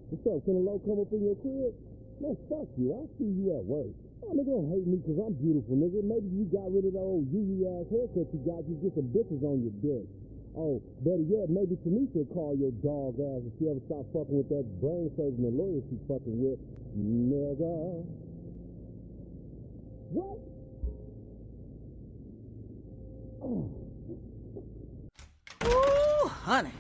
What's up? Can a low come up in your crib? Man, fuck you. I'll see you at work. Oh, nigga, don't hate me because I'm beautiful, nigga. Maybe you got rid of that old yee-yee ass haircut you got. You get some bitches on your dick. Oh, better yet, maybe Tanisha will call your dog ass if she ever stop fucking with that brain surgeon or lawyer she's fucking with. Nigga. What? Ooh, honey.